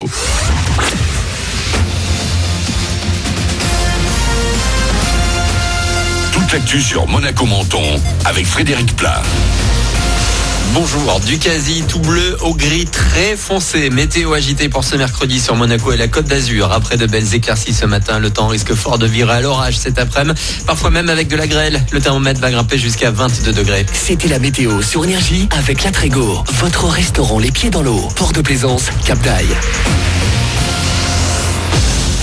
Toute l'actu sur Monaco-Menton avec Frédéric Plat. Bonjour, du quasi tout bleu au gris très foncé. Météo agité pour ce mercredi sur Monaco et la Côte d'Azur. Après de belles éclaircies ce matin, le temps risque fort de virer à l'orage cet après-midi. Parfois même avec de la grêle. Le thermomètre va grimper jusqu'à 22 degrés. C'était la météo sur Énergie avec La Trégo. Votre restaurant les pieds dans l'eau. Port de Plaisance, Cap d'Aille.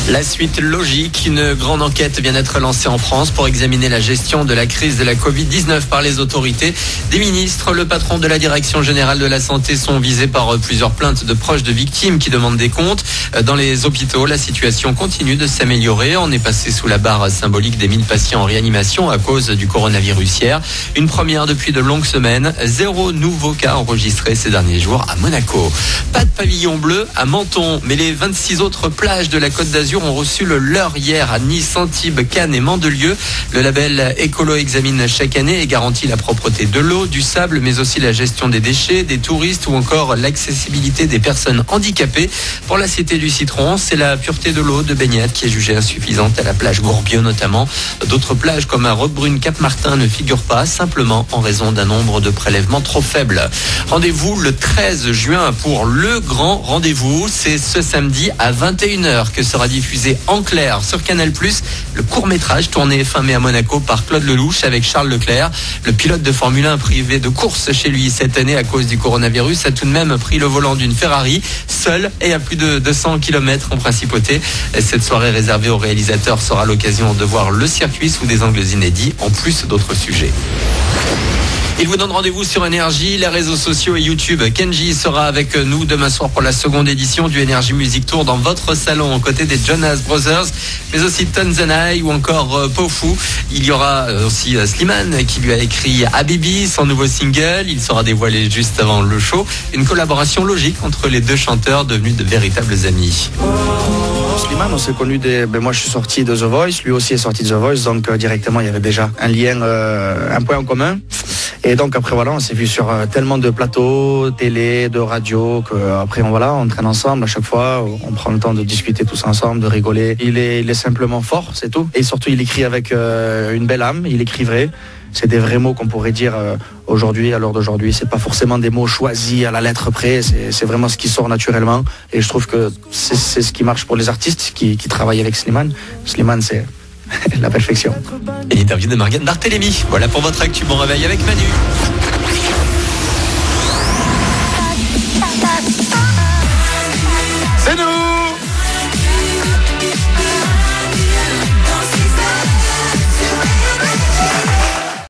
La suite logique, une grande enquête vient d'être lancée en France pour examiner la gestion de la crise de la Covid-19 par les autorités. Des ministres, le patron de la Direction générale de la santé sont visés par plusieurs plaintes de proches de victimes qui demandent des comptes. Dans les hôpitaux, la situation continue de s'améliorer. On est passé sous la barre symbolique des 1000 patients en réanimation à cause du coronavirus hier. Une première depuis de longues semaines. 0 nouveaux cas enregistrés ces derniers jours à Monaco. Pas de pavillon bleu à Menton, mais les 26 autres plages de la Côte d'Azur ont reçu le leur hier à Nice, Antibes, Cannes et Mandelieu. Le label Écolo examine chaque année et garantit la propreté de l'eau, du sable, mais aussi la gestion des déchets, des touristes ou encore l'accessibilité des personnes handicapées. Pour la Cité du Citron, c'est la pureté de l'eau de baignade qui est jugée insuffisante à la plage Gourbieu notamment. D'autres plages comme à Roquebrune, Cap-Martin ne figurent pas, simplement en raison d'un nombre de prélèvements trop faible. Rendez-vous le 13 juin pour le grand rendez-vous. C'est ce samedi à 21h que sera diffusé en clair sur Canal+, le court-métrage tourné fin mai à Monaco par Claude Lelouch avec Charles Leclerc. Le pilote de Formule 1 privé de course chez lui cette année à cause du coronavirus a tout de même pris le volant d'une Ferrari, seul et à plus de 200 km en principauté. Cette soirée réservée aux réalisateurs sera l'occasion de voir le circuit sous des angles inédits, en plus d'autres sujets. Il vous donne rendez-vous sur Énergie, les réseaux sociaux et YouTube. Kenji sera avec nous demain soir pour la seconde édition du Énergie Music Tour dans votre salon, aux côtés des Jonas Brothers, mais aussi Tanzanai ou encore Pofu. Il y aura aussi Slimane qui lui a écrit Habibi, son nouveau single. Il sera dévoilé juste avant le show. Une collaboration logique entre les deux chanteurs devenus de véritables amis. Slimane, on s'est connus moi je suis sorti de The Voice, lui aussi est sorti de The Voice, donc directement il y avait déjà un lien, un point en commun. Et donc après voilà, on s'est vu sur tellement de plateaux, télé, de radio, qu'après on traîne ensemble à chaque fois, on prend le temps de discuter tous ensemble, de rigoler. Il est simplement fort, c'est tout. Et surtout il écrit avec une belle âme, il écrit vrai. C'est des vrais mots qu'on pourrait dire aujourd'hui, à l'heure d'aujourd'hui. C'est pas forcément des mots choisis à la lettre près, c'est vraiment ce qui sort naturellement. Et je trouve que c'est ce qui marche pour les artistes qui travaillent avec Slimane. Slimane, c'est la perfection. Et l'interview de Morgane Barthélémy. Voilà pour votre actu. Bon réveil avec Manu.